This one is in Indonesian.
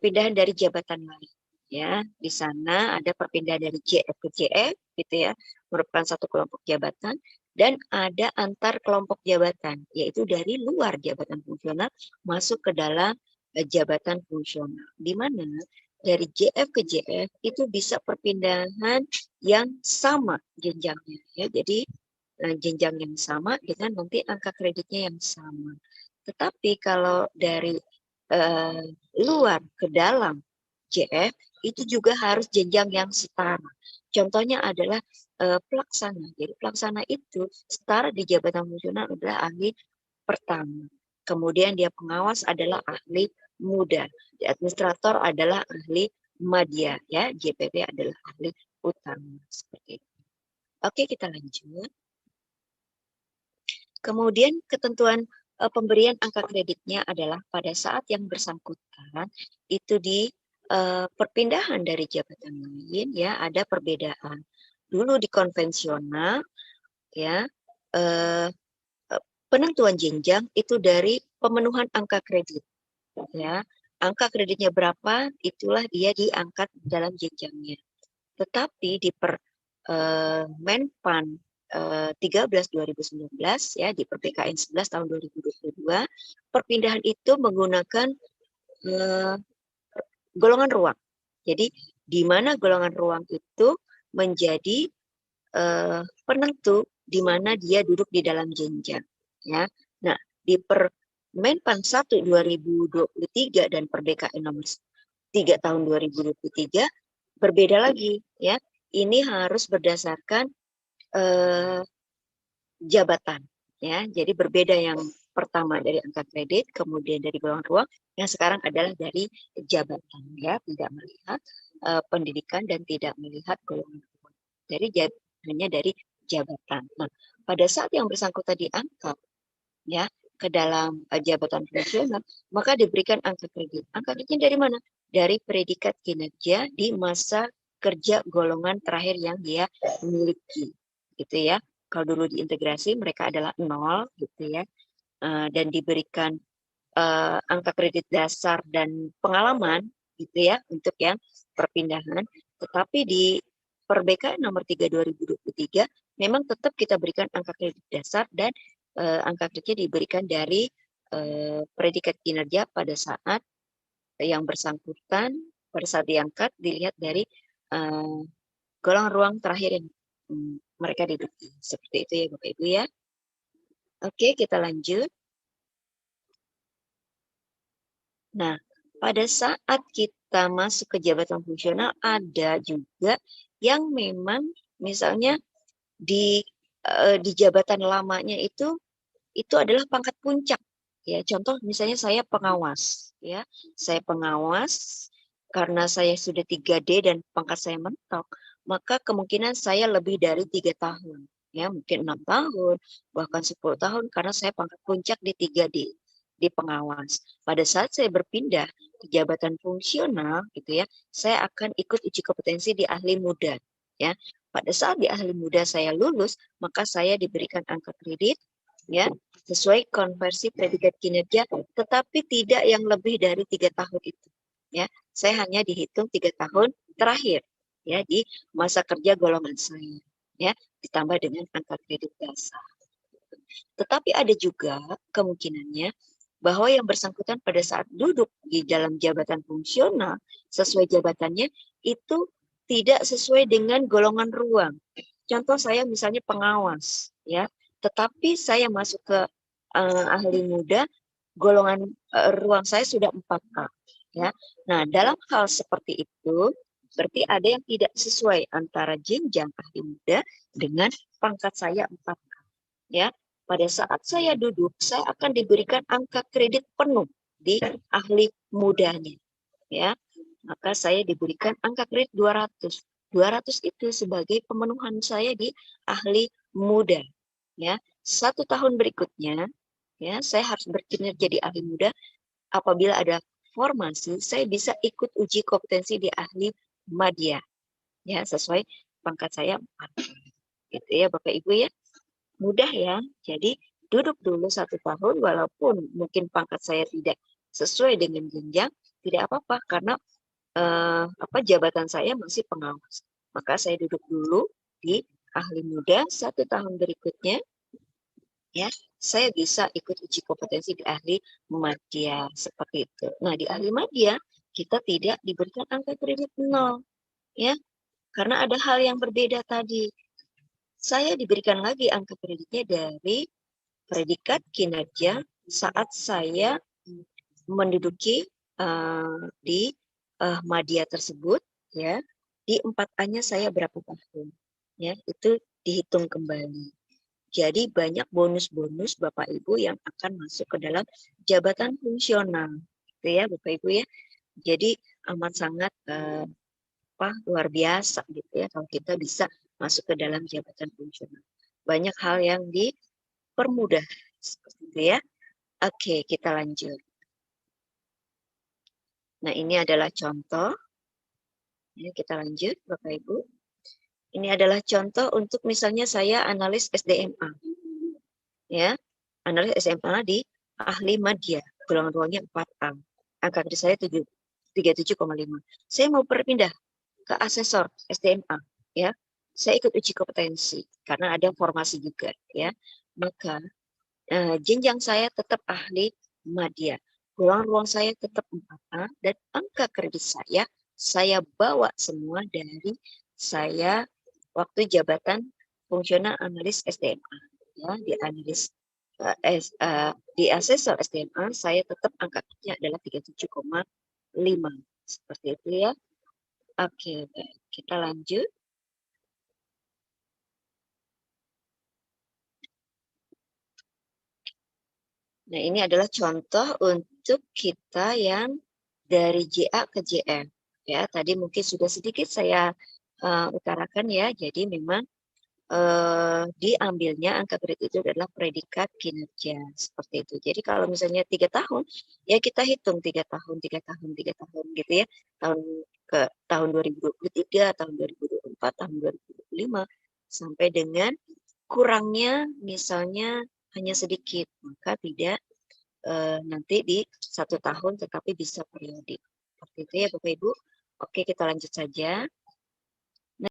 perpindahan dari jabatan lain. Ya, di sana ada perpindahan dari JF ke JF, gitu ya, merupakan satu kelompok jabatan, dan ada antar kelompok jabatan, yaitu dari luar jabatan fungsional masuk ke dalam jabatan fungsional, di mana dari JF ke JF itu bisa perpindahan yang sama jenjangnya, ya. Jadi jenjang yang sama dengan nanti angka kreditnya yang sama. Tetapi kalau dari luar ke dalam JF itu juga harus jenjang yang setara. Contohnya adalah pelaksana. Jadi pelaksana itu setara di jabatan fungsional adalah ahli pertama. Kemudian dia pengawas adalah ahli muda. Administrator adalah ahli madya, ya. JPP adalah ahli utama, seperti itu. Oke, kita lanjut. Kemudian ketentuan pemberian angka kreditnya adalah pada saat yang bersangkutan itu di perpindahan dari jabatan lain, ya, ada perbedaan. Dulu di konvensional, ya, penentuan jenjang itu dari pemenuhan angka kredit, ya. Angka kreditnya berapa, itulah dia diangkat dalam jenjangnya. Tetapi di Menpan 13 2019, ya, di PPKN 11 tahun 2022, perpindahan itu menggunakan golongan ruang. Jadi di mana golongan ruang itu menjadi penentu di mana dia duduk di dalam jenjang, ya. Nah, di Menpan 1 2023 dan PPKN nomor 3 tahun 2023 berbeda lagi, ya. Ini harus berdasarkan jabatan, ya. Jadi berbeda, yang pertama dari angka kredit, kemudian dari golongan ruang, yang sekarang adalah dari jabatan, ya, tidak melihat pendidikan dan tidak melihat golongan ruang. Jadi hanya dari jabatan. Nah, pada saat yang bersangkutan diangkat, ya, ke dalam jabatan fungsional, maka diberikan angka kredit. Angka kreditnya dari mana? Dari predikat kinerja di masa kerja golongan terakhir yang dia miliki, gitu ya. Kalau dulu diintegrasi mereka adalah 0, gitu ya, dan diberikan angka kredit dasar dan pengalaman, gitu ya, untuk yang perpindahan. Tetapi di PPKN nomor 3 2023 memang tetap kita berikan angka kredit dasar dan angka kreditnya diberikan dari predikat kinerja pada saat yang bersangkutan, pada saat diangkat dilihat dari golongan ruang terakhir yang mereka duduki. Seperti itu ya Bapak Ibu, ya. Oke, kita lanjut. Nah, pada saat kita masuk ke jabatan fungsional ada juga yang memang misalnya di jabatan lamanya itu adalah pangkat puncak, ya. Contoh misalnya saya pengawas, ya. Saya pengawas karena saya sudah 3D dan pangkat saya mentok, maka kemungkinan saya lebih dari 3 tahun, ya, mungkin 6 tahun, bahkan 10 tahun karena saya pangkat puncak di 3D, di pengawas. Pada saat saya berpindah ke jabatan fungsional, gitu ya, saya akan ikut uji kompetensi di ahli muda, ya. Pada saat di ahli muda saya lulus, maka saya diberikan angka kredit, ya, sesuai konversi predikat kinerja, tetapi tidak yang lebih dari 3 tahun itu, ya. Saya hanya dihitung 3 tahun terakhir, ya, di masa kerja golongan saya, ya, ditambah dengan angka kredit dasar. Tetapi ada juga kemungkinannya bahwa yang bersangkutan pada saat duduk di dalam jabatan fungsional sesuai jabatannya itu tidak sesuai dengan golongan ruang. Contoh saya misalnya pengawas, ya, tetapi saya masuk ke ahli muda, golongan ruang saya sudah 4A, ya. Nah, dalam hal seperti itu berarti ada yang tidak sesuai antara jenjang ahli muda dengan pangkat saya 4A, ya. Pada saat saya duduk, saya akan diberikan angka kredit penuh di ahli mudanya, ya. Maka saya diberikan angka kredit 200. 200 itu sebagai pemenuhan saya di ahli muda, ya. 1 tahun berikutnya, ya, saya harus berkinerja di ahli muda. Apabila ada formasi, saya bisa ikut uji kompetensi di ahli madya, ya, sesuai pangkat saya 4. Gitu ya Bapak Ibu, ya. Mudah, ya. Jadi duduk dulu 1 tahun walaupun mungkin pangkat saya tidak sesuai dengan jenjang, tidak apa-apa karena jabatan saya masih pengawas. Maka saya duduk dulu di ahli muda 1 tahun berikutnya, ya saya bisa ikut uji kompetensi di ahli madya seperti itu. Nah di ahli madya kita tidak diberikan angka kredit 0, ya karena ada hal yang berbeda tadi. Saya diberikan lagi angka kreditnya dari predikat kinerja saat saya menduduki di madya tersebut, ya di 4A-nya saya berapa tahun, ya itu dihitung kembali. Jadi banyak bonus-bonus Bapak Ibu yang akan masuk ke dalam jabatan fungsional, gitu ya Bapak Ibu ya. Jadi amat sangat luar biasa gitu ya kalau kita bisa masuk ke dalam jabatan fungsional. Banyak hal yang dipermudah seperti itu ya. Oke, kita lanjut. Nah, ini adalah contoh. Ya, kita lanjut Bapak Ibu. Ini adalah contoh untuk misalnya saya analis SDMA. Ya, analis SMA di ahli madya, golongan ruangnya 4A. Angka kredit saya 37,5. Saya mau berpindah ke asesor SDMA, ya. Saya ikut uji kompetensi karena ada formasi juga, ya. Maka jenjang saya tetap ahli madya. Golongan ruang saya tetap 4A dan angka kredit saya bawa semua dari saya waktu jabatan fungsional analis SDMA, ya di analis di asesor SDMA saya tetap angkanya adalah 37,5 seperti itu ya. Oke, baik. Kita lanjut. Nah, ini adalah contoh untuk kita yang dari JA ke JM. Ya, tadi mungkin sudah sedikit saya utarakan ya. Jadi memang diambilnya angka kredit itu adalah predikat kinerja seperti itu. Jadi kalau misalnya 3 tahun, ya kita hitung 3 tahun, 3 tahun, 3 tahun gitu ya. Tahun 2023, tahun 2024, tahun 2025 sampai dengan kurangnya misalnya hanya sedikit, maka tidak nanti di 1 tahun tetapi bisa periodik. Seperti itu ya Bapak Ibu. Oke, kita lanjut saja.